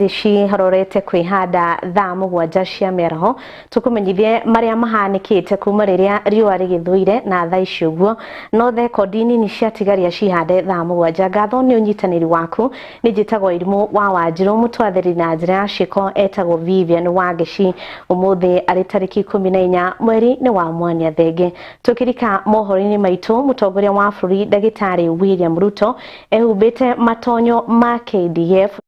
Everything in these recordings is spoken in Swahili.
Ici harorete kwihanda thaa mugwanja cia mĩaraho tukumenyithie maria mahanikite kuma riria riũa rigithuire na thaa ici ũguo no thekondi nini ciatigaria cihande thaa mugwanja. Ngatho ni unyitanĩri waku ni njitagwo Irimũ wa Wanjiru, mutwathĩri na njĩra ya ciĩko etagwo Vivian Wangeci. Umuthi arĩ tarĩki 14 mweri ni wa Mwania thenge. Tukirika mohoro-inĩ maitũ, mũtongoria wa bũrũri Ndagĩtarĩ William Ruto ehumbĩte matonyo ma KDF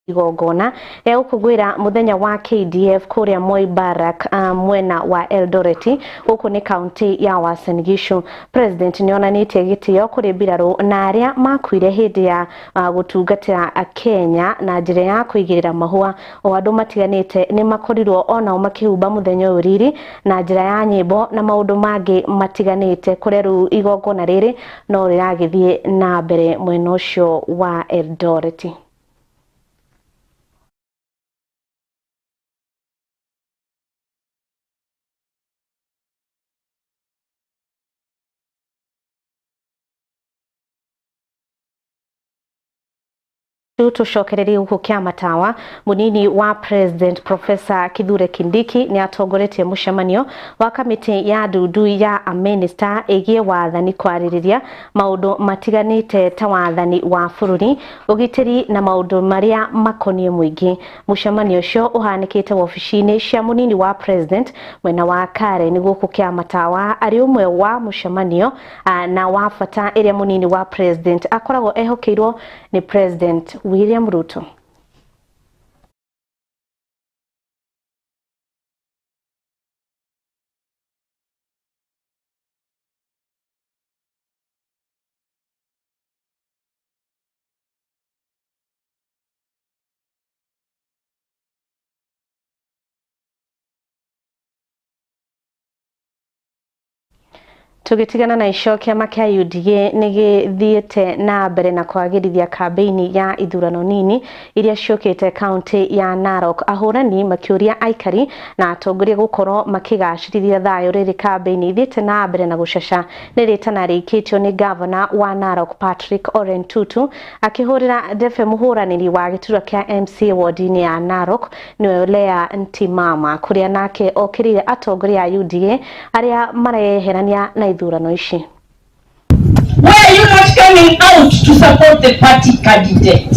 igongona gũkũngũĩra muthenya wa KDF kuria Moi Barak mwena wa Eldoret huku ni kaunti ya Uasin Gishu. President nĩonanĩtie gĩtĩo kũrĩ mbirarũ na arĩa makuire hĩndĩ ya gũtungatĩra Kenya na njĩra ya kũigĩrĩra mahũa. O andũ matiganĩte nĩ makorirwo onao makĩhumba muthenya ũyũ riri na njĩra ya nyĩmbo na maũndũ mangĩ matiganĩte. Kũrĩa rĩu igongona rĩrĩ no rĩragĩthiĩ na mbere mwena ũcio wa Eldoret. Tucokererie huko Kiama Tawa, munini wa President Professor Kithure Kindiki ni atongoretie mũcemanio wa kamĩtĩ ya ndundu ya Minister ĩgiĩ wathani kwarĩrĩria maũndũ matiganĩte ta wathani wa bũrũri, ũgitĩri na maũndũ marĩa makoniĩ mũingĩ. Mũcemanio ũcio ũhanĩkĩte wabici-inĩ cia munini wa President mwena wa Karen gũkũ Kiama Tawa, arĩ ũmwe wa mũcemanio na wa bata ĩrĩa munini wa President akoragwo ehokeirwo ni President William Ruto. Tugitigana na icio kiama kia UDA nigithiete na mbere na kwagĩrithia kambeini ya ithurano nini iria ciũkĩte kaunti ya Narok. Ahũrani makĩũria aikari na atongoria gũkorwo makĩgacĩrithia thayũ rĩrĩ kambeini ithiĩte na mbere na gũcaca. Nĩ rĩtana rĩikĩtio nĩ Governor wa Narok Patrick Ole Ntutu akĩhũrĩra ndebe mũhũranĩri wa gĩturwa kia MCA ward-inĩ ya Narok nĩwe Lea Ntimama, kũrĩa nake okĩrĩire atongoria a UDA arĩa mareherania na ithurano ici. Why are you not coming out to support the party candidate?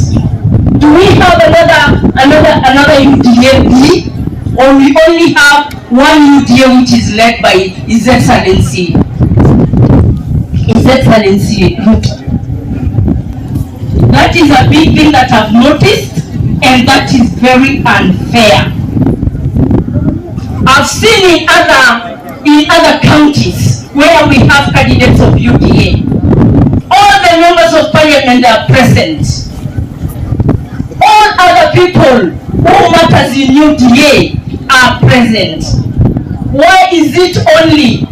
Do we have another UDA B, or we only have one UDA which is led by His Excellency Ruto? That is a big thing that I've noticed, and that is very unfair. I've seen in other counties where we have candidates of UDA, all the members of parliament are present. All other people who matters in UDA are present. Why is it only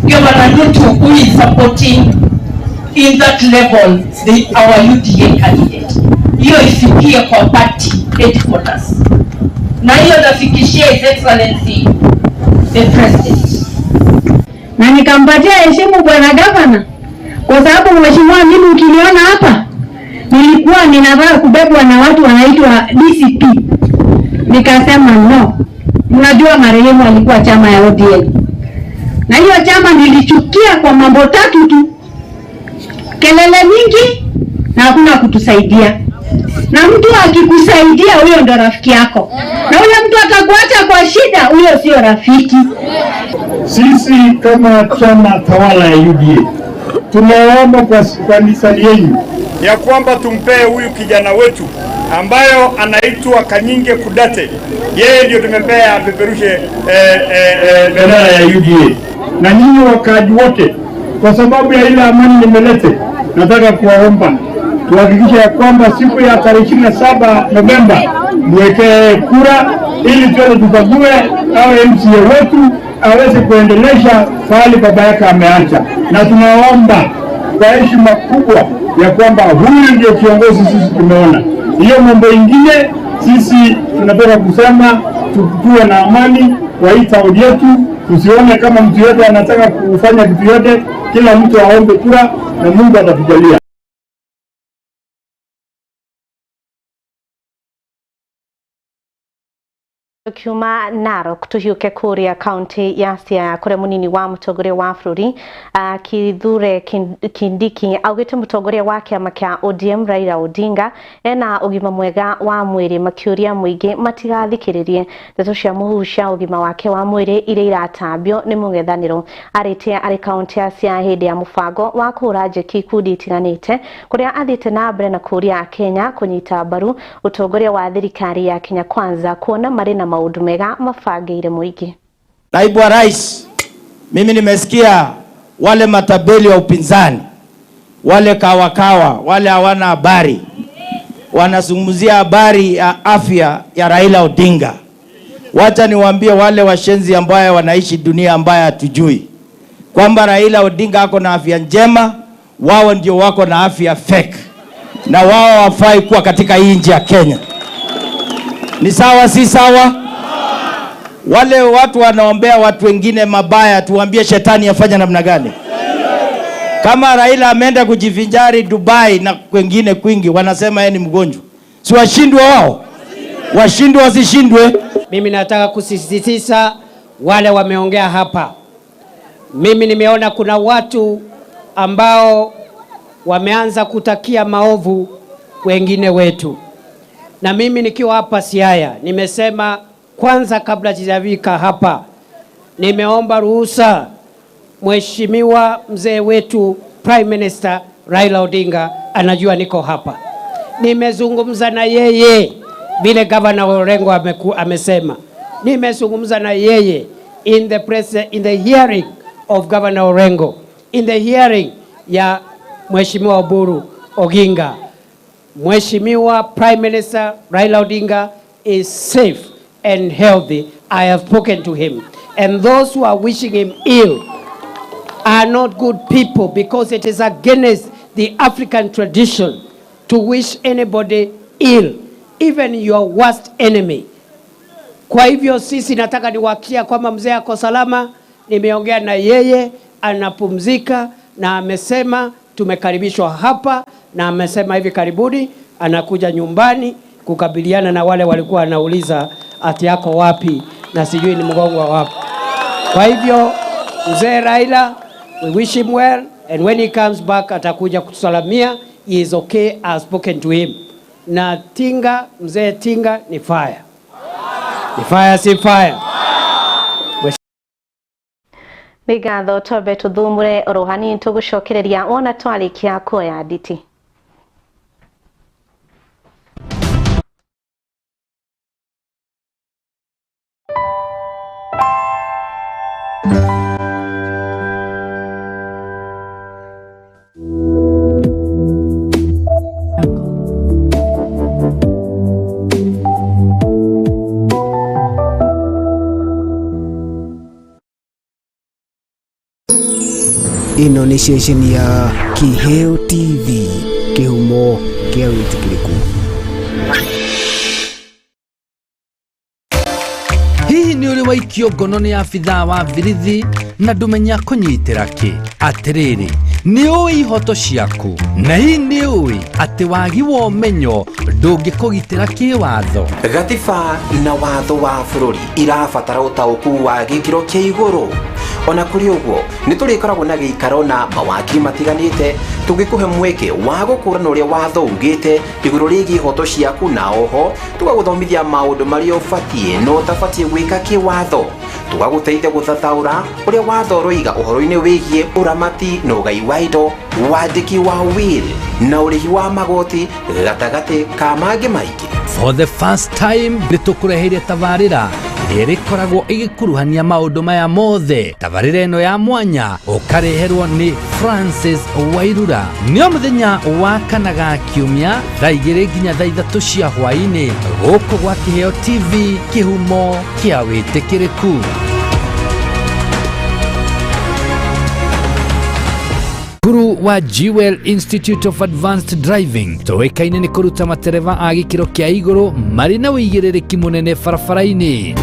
Governor Ruto who is supporting in that level our UDA candidate? Hiyo ifikie kwa party headquarters. Na hiyo nafikishia His Excellency the President. Na nikampatia heshima bwana gavana, kwa sababu mheshimiwa, mimi ukiniona hapa nilikuwa ninavaa kubebwa na watu wanaitwa DCP. Nikasema no, mnajua marehemu alikuwa chama ya ODM, na hiyo chama nilichukia kwa mambo tatu tu: kelele mingi na hakuna kutusaidia. Na mtu akikusaidia huyo ndo rafiki yako, na yule mtu atakuacha kwa shida, huyo sio rafiki. Sisi kama chama tawala ya UDA tunaomba kwa kanisa yenu ya kwamba tumpee huyu kijana wetu ambayo anaitwa Kanyinge Kudate. Yeye ndio tumempea peperushe bendera ya UDA. Na nyinyi wakaji wote, kwa sababu ya ile amani nimelete, nataka kuwaomba tuhakikishe ya kwamba siku ya tarehe 27 Novemba mwekee kura ili tuweze tukague awe MCA wetu aweze kuendelesha pahali baba yake ameacha. Na tunaomba kwa heshima kubwa ya kwamba huyu ndio kiongozi sisi tumeona. Hiyo mambo ingine sisi tunataka kusema tuwe na amani kwa hii town yetu. Tusione kama mtu yote anataka kufanya kitu yote, kila mtu aombe kura na Mungu atatujalia. Tukiuma Narok tuhiuke kuria kaunti ya Siaya kuria munini wa mutongoria wa bururi Kithure Kindiki augite mutongoria wa kiama kia ODM Raila Odinga ena ugima mwega wa mwiri makiuria muingi matigathikiririe ndeto cia muhusha ugima wake wa mwiri ire iratambio ni mungethaniro aritie ari kaunti ya Siaya hindi ya mubango wa kura njeki ikundi itiganite kuria athite na mbere na kuria Kenya kunyita mbaru utongoria wa thirikari ya Kenya Kwanza kuona marina maundu mega mabangĩire muingi. Naibu wa Rais, mimi nimesikia wale matabeli wa upinzani, wale kawakawa, wale hawana habari, wanazungumzia habari ya afya ya Raila Odinga. Wacha niwaambie wale washenzi ambao wanaishi dunia ambayo hatujui kwamba Raila Odinga ako na afya njema, wao ndio wako na afya fake, na wao wafai kuwa katika hii nchi ya Kenya. Ni sawa si sawa? Wale watu wanaombea watu wengine mabaya, tuambie shetani afanya namna gani? Kama Raila ameenda kujivinjari Dubai na kwengine kwingi, wanasema yeye ni mgonjwa. Si washindwe wao? Washindwe wasishindwe? Mimi nataka kusisitiza wale wameongea hapa. Mimi nimeona kuna watu ambao wameanza kutakia maovu wengine wetu. Na mimi nikiwa hapa Siaya, nimesema kwanza kabla sijafika hapa, nimeomba ruhusa Mheshimiwa mzee wetu Prime Minister Raila Odinga, anajua niko hapa. Nimezungumza na yeye vile Governor Orengo amesema. Nimezungumza na yeye in the hearing of Governor Orengo, in the hearing ya Mheshimiwa Oburu Oginga. Mheshimiwa Prime Minister Raila Odinga is safe and healthy. I have spoken to him. And those who are wishing him ill are not good people, because it is against the African tradition to wish anybody ill, even your worst enemy. Kwa hivyo sisi nataka niwakia kwamba mzee ako salama. Nimeongea na yeye, anapumzika, na amesema tumekaribishwa hapa, na amesema hivi karibuni anakuja nyumbani kukabiliana na wale walikuwa wanauliza ati yako wapi na sijui ni mgongo wapi. Kwa hivyo mzee Raila, we wish him well, and when he comes back atakuja kutusalamia. He is okay. I have spoken to him. Na Tinga, mzee Tinga ni fire. Ni fire si fire. Nigatho tobe tuthumure rohani tugucokereria wona twarikia kuoya nditi. Ino ni station ya Kiheo TV, kihumo kia witikiriku. Hihi ni uri waikio ngono ni afitha wa virithi na ndumenya kunyitira ki? Atiriri, ni ui ihoto ciaku, na hii ni ui ati wagi wa umenyo ndungikugitira kiwatho. Gatiba na watho wa bururi irabatara utauku wa gikiro kia iguru. Ona kuri uguo niturikoragwo na giikaro na mawakiri matiganite tugikuhe mweke wa gukurana uria watho ugite iguru rigi hoto ciaku, na oho tugaguthomithia maundu mari ufatie no tafatie gwika kiwatho, tugaguteithia guthathaura uria watho roiga uhoro-ini wigie uramati no gai wa indo, wandiki wa will na urihi wa magoti gatagati ka mangi maingi. For the first time nitukureheire tabarira irikoragwo igikuruhania maundu maya mothe. Tabarira ino ya mwanya ukareherwo ni Francis Wairura. Nio muthenya wa kanaga kiumia thaa 2 nginya thaa 3 cia hwaini guku gwa Kiheo TV, kihumo kia witikiriku. Guru wa Jewel Institute of Advanced Driving toekaine ni kuruta matereva a gikiro kia iguru mari na uigiririki munene barabara-ini.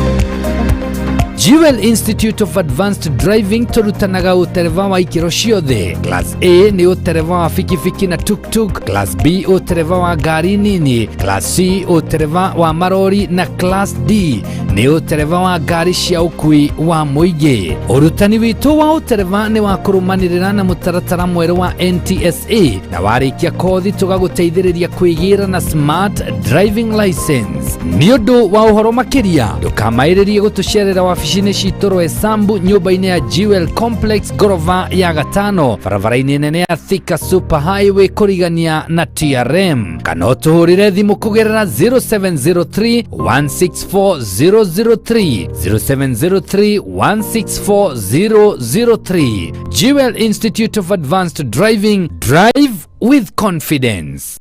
Jewel Institute of Advanced Driving turutanaga utereva wa ikiro ciothe. Class A ni utereva wa fikifiki na tuk-tuk, Class B utereva wa gari nini, Class C utereva wa marori, na Class D nĩ ũtereva wa ngari cia ũkui wa mũingĩ. Ũrutani witũ wa ũtereva nĩ wa kũrũmanĩrĩra na mũtaratara mwerũ wa NTSA na warĩkia kothi tũgagũteithĩrĩria kwĩgĩra na smart driving license. Nĩ ũndũ wa ũhoro makĩria ndũkamaĩrĩrie gũtũcerera wabici-inĩ citũ Roysambu nyũmba-inĩ ya Jewel Complex gorofa ya gatano barabara-inĩ nene ya Thika Super Highway kũrigania na TRM, kana ũtũhũrĩre thimũ kũgerera 0703 164003 0703 164003. Jewel Institute of Advanced Driving, drive with confidence.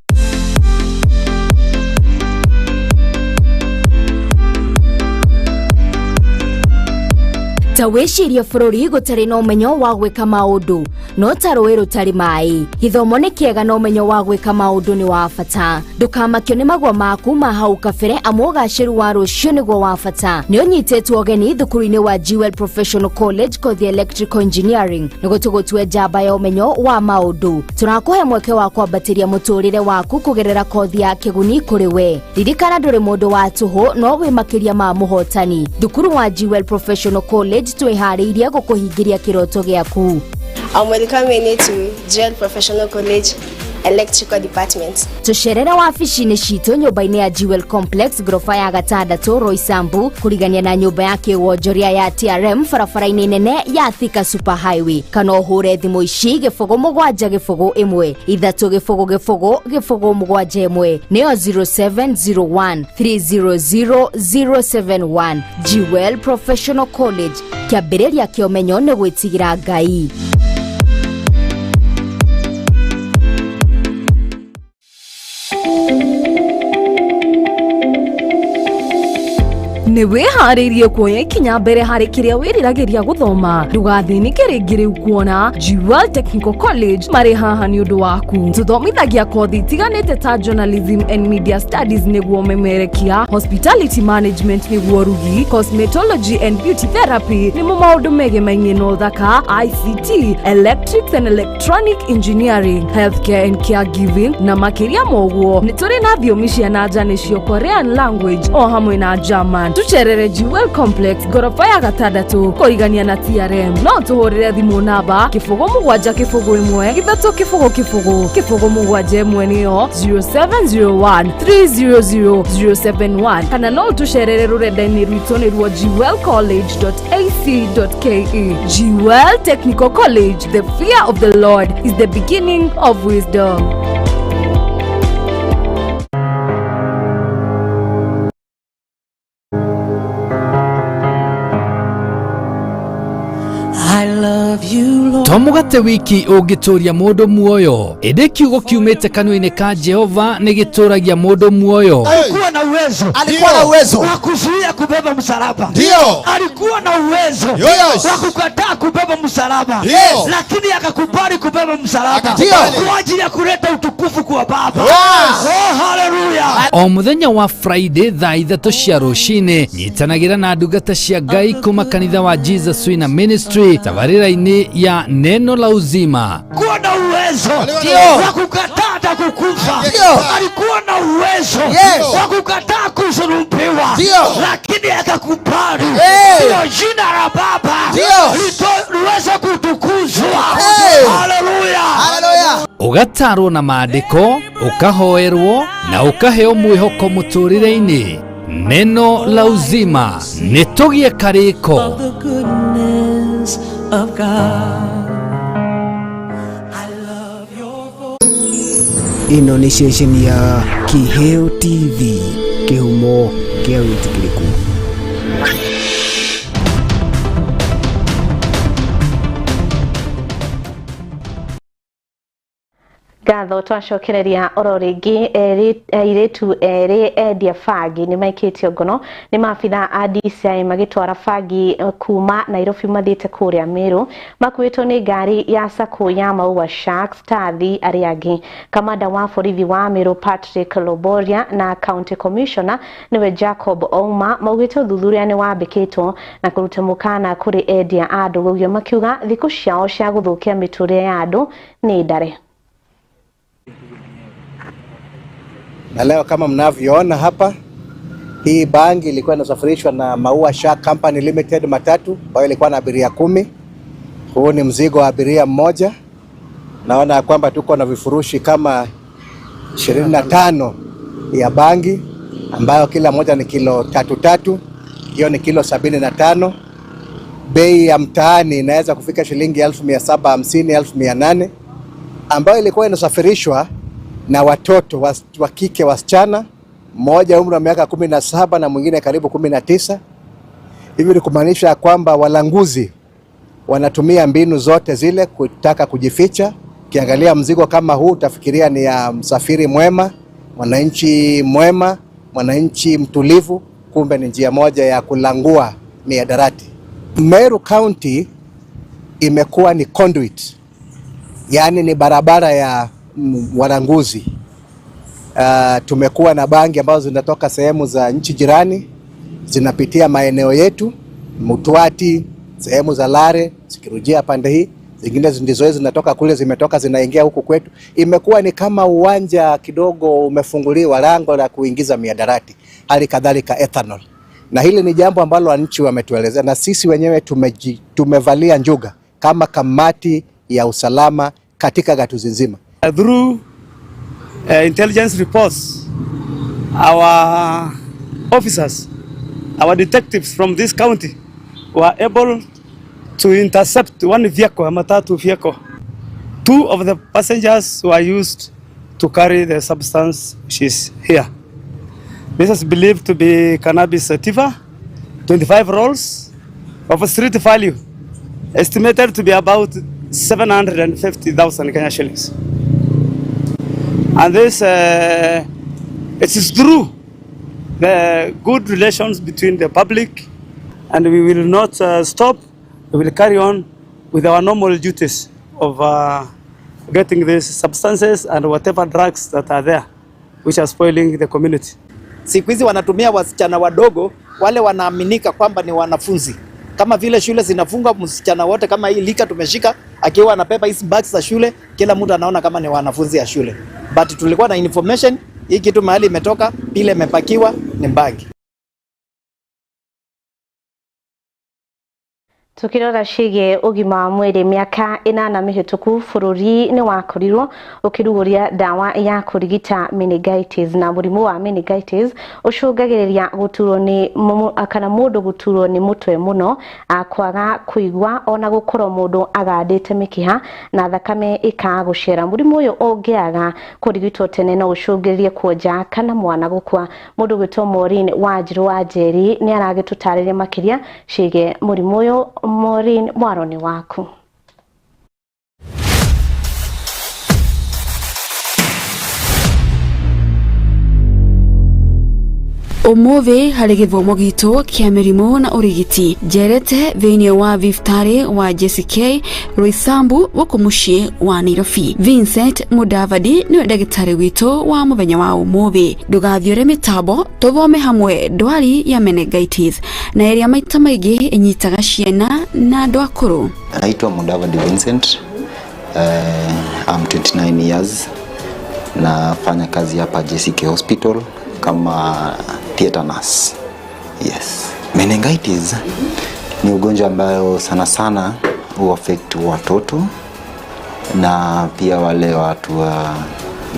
Tawĩciria bũrũri gũtarĩ na ũmenyo wa gwĩka maũndũ no ta rũĩ rũtarĩ maĩ. Gĩthomo nĩ kĩega na ũmenyo wa gwĩka maũndũ nĩ wa bata. Ndũkamakio nĩ magwa maku ma hau kabere amu ũgacĩru wa rũciũ nĩguo wa bata. Nĩ ũnyitĩtwo ũgeni thukuru-inĩ wa Jewel Professional College kothi Electrical Engineering nĩguo tũgũtue njamba ya ũmenyo wa maũndũ. Tũrakũhe mweke wa kwambatĩria mũtũrĩre waku kũgerera kothi ya kĩguni kũrĩ we. Ririkana ndũrĩ mũndũ wa tũhũ no wĩ makĩria ma mũhotani. Thukuru wa Jewel Professional College twĩharĩirie gũkũhingĩria kĩroto gĩaku. I'm welcoming you to Jewel Professional College Electrical Department. Tucerere wabici-inĩ citũ nyũmba-inĩ ya Jewel Complex gorofa ya gatandatũ Roysambu kũrigania na nyũmba ya kĩwonjoria ya TRM barabara-inĩ nene ya Thika Super Highway, kana ũhũre thimũ ici 0701 3000701 nĩyo 0701 300 071. Jewel Professional College, kĩambĩrĩria kĩa ũmenyo nĩ gwĩtigĩra Ngai. Nĩ wĩharĩirie kuoya ikinya mbere harĩ kĩrĩa wĩriragĩria gũthoma. Ndũgathĩnĩke rĩngĩ rĩu kuona Jewel Technical College marĩ haha nĩ ũndũ waku. Tũthomithagia kothi itiganĩte ta journalism and media studies nĩguo ũmemerekia, hospitality management nĩguo rugi, cosmetology and beauty therapy nĩmo maũndũ megemainie na ũthaka, ICT, electrics and electronic engineering, healthcare and caregiving na makĩria moguo. Nĩ tũrĩ na thiomi cia nanja nĩcio Korean language o hamwe na German. Tucerere Jewel Complex gorofa ya gatandatũ kũrigania na TRM. No tũhũrĩre thimũ namba 0713000701 nĩyo 0701 300 071, kana no tucerere rũrenda-inĩ rwitũ nĩruo jewelcollege.ac.ke. Jewel Technical College, the fear of the Lord is the beginning of wisdom. Tomugate wiki ũngĩtũria mũndũ muoyo. Ĩndĩ kiugo kiumĩte kanua-inĩ ka Jehova nĩ gĩtũragia mũndũ muoyo. Alikuwa na uwezo wa kuzuia kubeba msalaba. Ndio. Alikuwa na uwezo wa kukataa kubeba msalaba. Lakini akakubali kubeba msalaba kwa ajili ya kuleta utukufu kwa Baba. Oh, hallelujah. O muthenya wa Friday thaa 3 cia rũcinĩ nyitanagĩra na ndungata cia Ngai kuma kanitha wa Jesus Wina Ministry tabarĩra-inĩ ya neno la uzima. Kuwa na uwezo wa kukataa hata kukufa. Alikuwa na uwezo wa kukataa kusulubiwa, lakini akakubali. Ndio jina la Baba liweze kutukuzwa. Haleluya. Ugatarwo na maandĩko, ukahoerwo na ukaheo mwĩhoko mũtũrĩre-inĩ. Neno la uzima nĩ tũgie karĩko. Of God. Ino nĩ ceceni ya Kiheo TV, kĩhumo kĩa wĩtĩkĩrĩku. Gatho twacokereria oro ringi airitu eri endia bangi ni maikitio ngono ni maabitha a DCI magitwara bangi kuma Nairobi mathiite kuria Meru makuitwo ni ngari ya sako ya Maua Sharks tathi aria angi. Kamanda wa borithi wa Meru Patrick Loboria na County Commissioner niwe Jacob Ouma maugite uthuthuria ni wambikitwo na kuruta mukana kuri endia a ndũgũgio makiuga thiku ciao cia guthukia miturire ya andu ni ndare. Na leo kama mnavyoona hapa Hii bangi ilikuwa inasafirishwa na Maua Shark Company Limited matatu ambayo ilikuwa na abiria 10. Huu ni mzigo wa abiria mmoja. Naona kwamba tuko na vifurushi kama 25 ya bangi ambayo kila moja ni kilo 3. Hiyo ni kilo 75. Bei ya mtaani inaweza kufika shilingi 1750, 1800, ambayo ilikuwa inasafirishwa na watoto wa kike wasichana, mmoja umri wa miaka 17 na mwingine karibu 19. Hivi ni kumaanisha kwamba walanguzi wanatumia mbinu zote zile kutaka kujificha. Kiangalia mzigo kama huu utafikiria ni ya msafiri mwema, mwananchi mwema, mwananchi mtulivu, kumbe ni njia moja ya kulangua mihadarati. Meru County imekuwa ni conduit, yani ni barabara ya walanguzi. Tumekuwa na bangi ambazo zinatoka sehemu za nchi jirani, zinapitia maeneo yetu, Mutwati, sehemu za Lare, zikirujia pande hii. Zingine ndizo zinatoka kule, zimetoka zinaingia huku kwetu. Imekuwa ni kama uwanja kidogo umefunguliwa lango la kuingiza mihadarati, hali kadhalika ethanol. Na hili ni jambo ambalo wananchi wametueleza, na sisi wenyewe tumevalia njuga kama kamati ya usalama katika gatuzi nzima. Through intelligence reports, our officers, our detectives from this county were able to intercept one vehicle, a matatu vehicle. 2 of the passengers were used to carry the substance which is here. This is believed to be cannabis sativa, 25 rolls of a street value, estimated to be about 750,000 Kenya shillings. And this, it is through the good relations between the public, and we will not stop. We will carry on with our normal duties of getting these substances and whatever drugs that are there which are spoiling the community. Siku hizi wanatumia wasichana wadogo wale wanaaminika kwamba ni wanafunzi. Kama vile shule zinafunga, msichana wote kama hii lika tumeshika akiwa anapepa hizi bags za shule, kila mtu anaona kama ni wanafunzi ya shule. But tulikuwa na information hii kitu mahali imetoka, pile imepakiwa ni bangi. Tukirora ciĩgiĩ ũgima wa mwĩrĩ, mĩaka 8 mĩhĩtũku bũrũri nĩ wakorirwo ũkĩrugũria ndawa ya kũrigita meningitis, na mũrimũ wa meningitis ũcũngagĩrĩria gũturwo nĩ kana mũndũ gũturwo nĩ mũtwe mũno, kwaga kũigua, ona gũkorwo mũndũ agandĩte mĩkiha na thakame ĩkaga gũcera. Mũrimũ ũyũ ũngĩaga kũrigitwo tene no ũcũngĩrĩrie kuonja kana mwana gũkua. Mũndũ gwĩtwo Maureen Wanjiru wa Njeri nĩ aragĩtũtarĩria makĩria ciĩgiĩ mũrimũ ũyũ. Maureen, mwaroni waku. Umuthi hari githomo gitu kia mirimo na urigiti njerete thiini wa thibitarĩ wa JCK Roysambu guku mucii wa Nairobi. Vincent Mudavadi ni ndagĩtarĩ witũ wa muthenya wa umuthi. Ndugathiore mitambo tuthome hamwe ndwari ya meningitis na ĩrĩa maita maingĩ inyitaga ciana na andũ akũrũ. Naitwa Mudavadi Vincent. I'm 29 years. Nafanya kazi hapa JCK Hospital kama theater nurse. Yes. Meningitis ni ugonjwa ambayo sana sana huaffect watoto na pia wale watu wa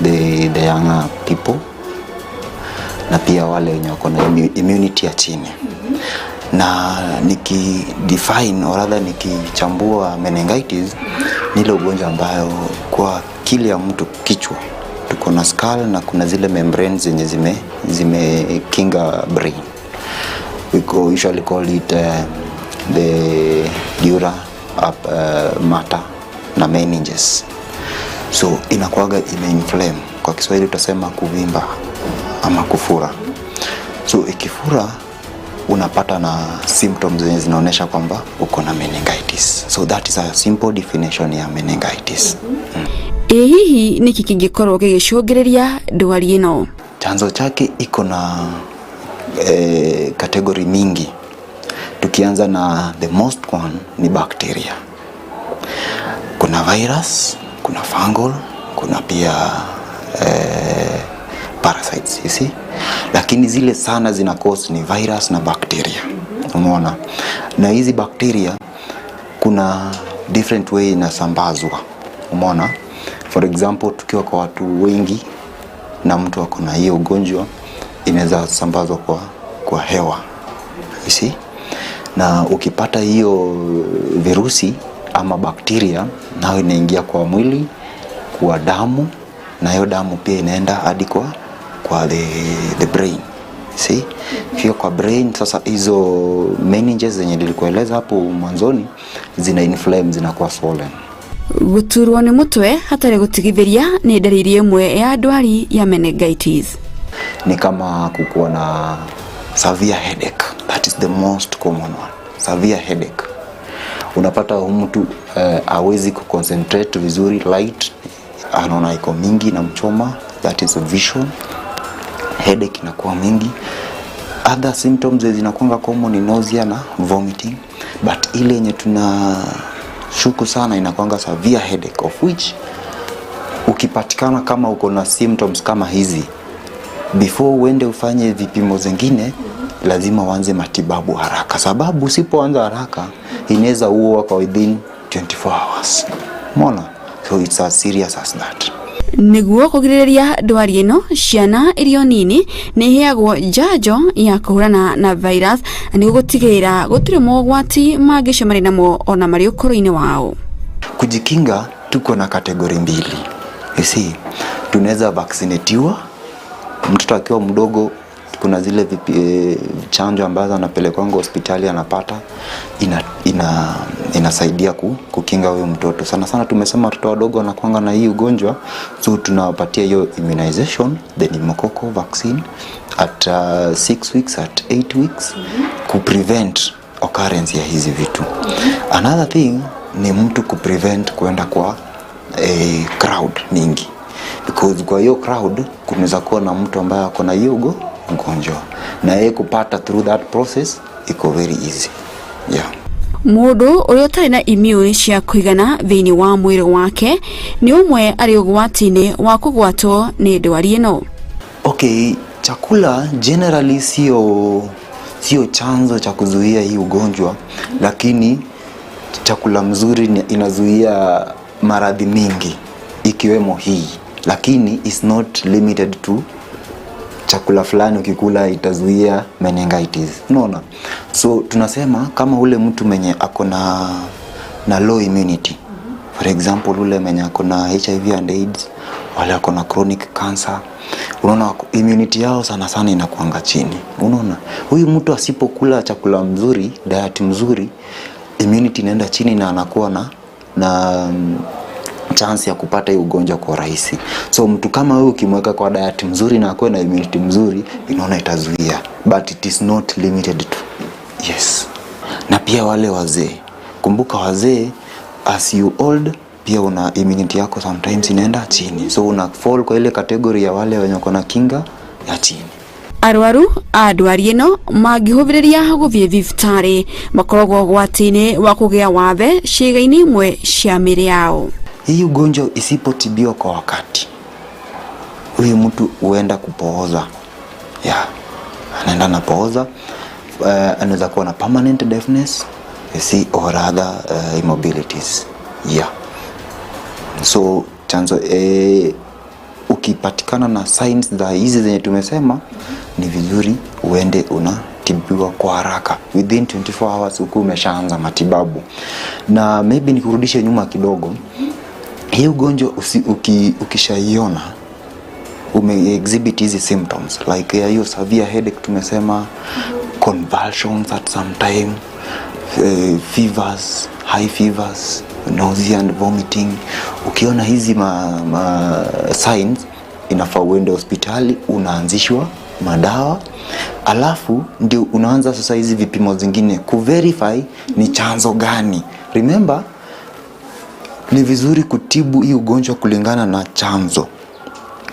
the younger people na pia wale wenye wako na immunity ya chini. Na nikidefine or rather nikichambua meningitis ni ile ugonjwa ambayo kwa akili ya mtu kichwa tuko na skull na kuna zile membranes zenye zimekinga brain. We usually call it the dura mater na meninges. So inakuwaga imeinflame, kwa Kiswahili tutasema kuvimba ama kufura. So ikifura unapata na symptoms zenye zinaonyesha kwamba uko na meningitis. So that is a simple definition ya meningitis. Hihi niki kingikorwo gigicungiriria ndwari ino? Chanzo chake iko na category mingi. Tukianza na the most one ni bacteria. Kuna virus, kuna fungal, kuna pia parasites, you see. lakini zile sana zina cause ni virus na bacteria. Umeona? Na hizi bacteria kuna different way inasambazwa. Umeona? For example, tukiwa kwa watu wengi na mtu ako na hiyo ugonjwa, inaweza sambazwa kwa hewa. You see? Na ukipata hiyo virusi ama bakteria, nao inaingia kwa mwili, kwa damu, na hiyo damu pia inaenda hadi kwa the brain. See? Hiyo kwa brain, sasa hizo meninges zenye nilikueleza hapo mwanzoni zina inflame, zinakuwa swollen. Guturwo ni mutwe hatari gutigithiria ni dalili imwe ya ndwari ya meningitis. Ni kama kukuwa na severe headache. That is the most common one. Severe headache. Unapata mtu hawezi kuconcentrate vizuri, light anaona iko mingi na mchoma, that is a vision. Headache inakuwa mingi. Other symptoms zinakuwa common ni nausea na vomiting, but ile yenye tuna shuku sana inakuwa severe headache, of which ukipatikana kama uko na symptoms kama hizi, before uende ufanye vipimo zingine lazima uanze matibabu haraka, sababu usipoanza haraka inaweza uwa kwa within 24 hours. Umeona? So it's as serious as that. Niguo kugiriria ndwari ino, ciana irio nini ni heagwo njanjo ya kuhurana na virus niguo gutigirira gutire mogwati mangicemania namo ona mari ukoro-ini wao. Kujikinga tuko na kategori mbili. You see, tunaweza vaccinatiwa mtoto akiwa mdogo. Kuna zile chanjo ambazo anapelekwa hospitali anapata, inasaidia kukinga huyo mtoto. Sana sana tumesema watoto wadogo wanakuanga na hii ugonjwa, so tunawapatia hiyo immunization, the pneumococcal vaccine at 6 weeks, at 8 weeks, kuprevent occurrence ya hizi vitu. Another thing ni mtu kuprevent kuenda kwa crowd mingi, because kwa hiyo crowd kunaweza kuwa na mtu ambaye ako na hiyo ugonjwa, na yeye kupata through that process iko very easy. Yeah. Mundu uria utari na immune cia kuigana thiini wa mwiri wake ni umwe ari ugwati-ini wa kugwatwo ni ndwari ino. Okay, chakula generally sio chanzo cha kuzuia hii ugonjwa, lakini chakula mzuri inazuia maradhi mingi ikiwemo hii, lakini is not limited to chakula fulani ukikula itazuia meningitis. Unaona? So tunasema kama ule mtu mwenye ako na low immunity, for example ule mwenye ako na HIV and AIDS, wale ako na chronic cancer, unaona immunity yao sana sana inakuanga chini. Unaona? Huyu mtu asipokula chakula mzuri, diet mzuri, immunity inaenda chini na anakuwa na chance ya kupata hii ugonjwa kwa rahisi. So mtu kama huyu ukimweka kwa diet mzuri na akuwe na immunity mzuri, inaona itazuia, but it is not limited to. Yes. Na pia wale wazee, kumbuka wazee, as you old pia una immunity yako sometimes inaenda chini, so una fall kwa ile category ya wale wenye kuna kinga ya chini. Arwaru a ndwari ino mangihuviriria guthie thibitarĩ makoragwo gwati-ini wa kugia wathe ciĩga-inĩ imwe cia mĩĩrĩ yao. Hii ugonjwa isipotibiwa kwa wakati, huyu mtu huenda kupooza. Yeah. Anaenda na pooza, anaweza kuwa na permanent deafness, you see, or other immobilities. Yeah. So chanzo ukipatikana na signs za hizi zenye tumesema, ni vizuri uende unatibiwa kwa haraka within 24 hours uko umeshaanza matibabu. Na maybe nikurudishe nyuma kidogo, hii ugonjwa ukishaiona exhibit hizi symptoms like hiyo severe headache tumesema, convulsions at some time, fevers, high fevers, nausea and vomiting. Ukiona hizi signs, inafaa uende hospitali, unaanzishwa madawa, alafu ndio unaanza sasa hizi vipimo zingine kuverify ni chanzo gani. Remember, ni vizuri kutibu hii ugonjwa kulingana na chanzo.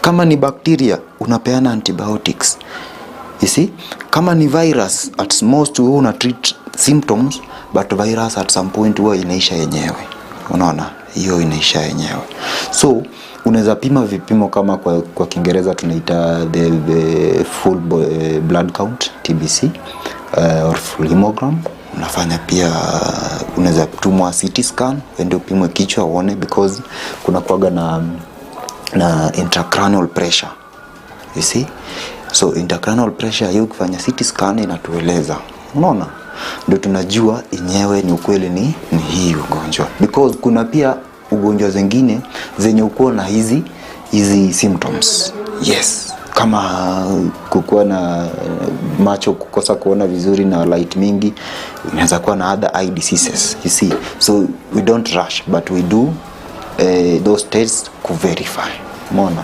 Kama ni bacteria, unapeana antibiotics. You see? Kama ni virus, at most una treat symptoms, but virus at some point huwa inaisha yenyewe. Unaona? hiyo inaisha yenyewe. So unaweza pima vipimo kama kwa Kiingereza tunaita the full blood count TBC or full hemogram. Unafanya pia unaweza kutumwa CT scan ndio upimwe kichwa uone, because kuna kuaga na intracranial pressure, you see. So intracranial pressure hiyo kufanya CT scan inatueleza, unaona, ndio tunajua yenyewe ni ukweli ni hii ugonjwa, because kuna pia ugonjwa zingine zenye uko na hizi symptoms. Yes, kama kukuwa na macho kukosa kuona vizuri na light mingi, inaweza kuwa na other eye diseases, you see. So we don't rush, but we do those tests to verify. Mona,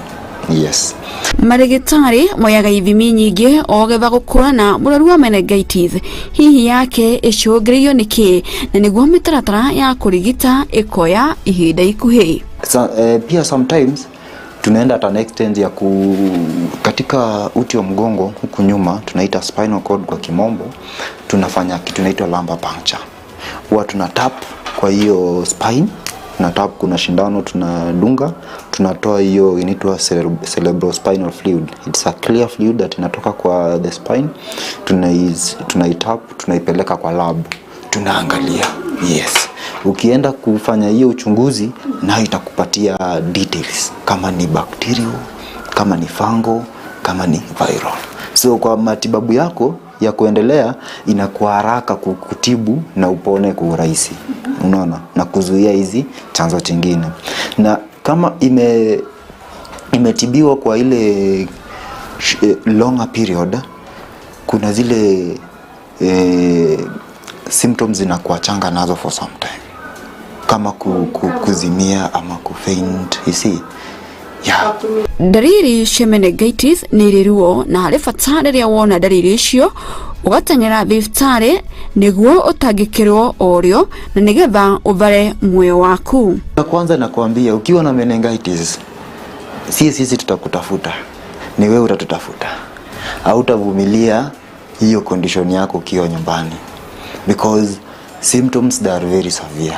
yes. Marigitari moyaga ithimi nyingi ogetha gukurana muraru wa meningitis hihi yake icungiriyo niki na niguo mitaratara ya kurigita ikoya ihinda ikuhi. So, pia sometimes tunaenda at an extent ya katika uti wa mgongo huku nyuma tunaita spinal cord kwa kimombo, tunafanya kitu inaitwa lumbar puncture. Huwa tuna tap kwa hiyo spine, na tap, kuna shindano tunadunga, tunatoa hiyo inaitwa cerebrospinal fluid. It's a clear fluid that inatoka kwa the spine, tunaitap, tunaipeleka kwa lab, tunaangalia. Yes, ukienda kufanya hiyo uchunguzi na itakupatia details kama ni bacterial, kama ni fungal, kama ni viral. So kwa matibabu yako ya kuendelea inakuwa haraka kutibu na upone kwa urahisi, unaona, na kuzuia hizi chanzo chingine. Na kama imetibiwa kwa ile longer period, kuna zile symptoms zinakuwa changa nazo for some time, kama kuzimia ama kufaint, you see. Yeah. Dariri cia meningitis ni riruo na hari bata riria wona dariri icio ugatengera thibitarĩ niguo utangikirwo orio na nigetha uvare muoyo waku. Kwanza nakwambia, ukiwa na meningitis sisi tutakutafuta, ni wewe utatutafuta. Hautavumilia hiyo condition yako ukiwa nyumbani, because symptoms that are very severe.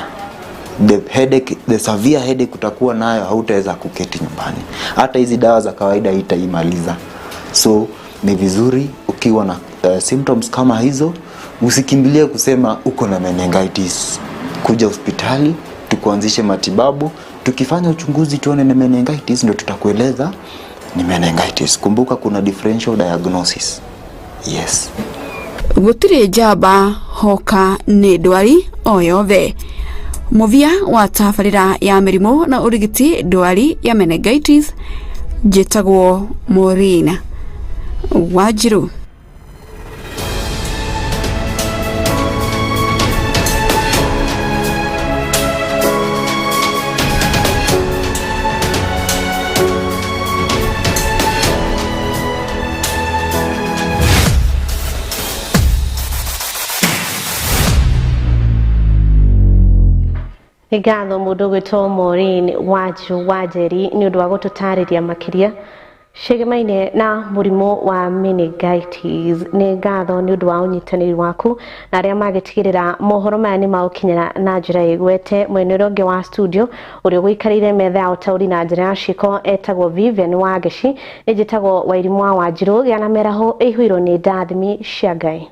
The severe headache utakuwa nayo, hautaweza kuketi nyumbani. Hata hizi dawa za kawaida haitaimaliza. So ni vizuri ukiwa na symptoms kama hizo, usikimbilie kusema uko na meningitis. Kuja hospitali, tukuanzishe matibabu, tukifanya uchunguzi tuone ni meningitis, ndio tutakueleza ni meningitis. Kumbuka kuna differential diagnosis. Yes. Gutire jaba hoka ni ndwari o yothe. Muvia wa tabarĩra ya mĩrimũ na ũrigiti ndwari ya meningitis njĩtagwo Maureen Wanjiru. Ngatho mundu gwitwo Maureen Wanjeri ni undu wa gututariria makiria cigemaine na murimu wa meningitis. Ni ngatho ni undu wa unyitaniri waku na aria magitigirira mohoro maya ni maukinyira na njira igwete. Mwene ronge wa studio uria guikarire metha ya utauri na njira ya ciko etagwo Vivian Wageci, ni njitagwo Wairimu wa Wanjiru. Giana meraho ihuiro ni ndathimi cia Ngai.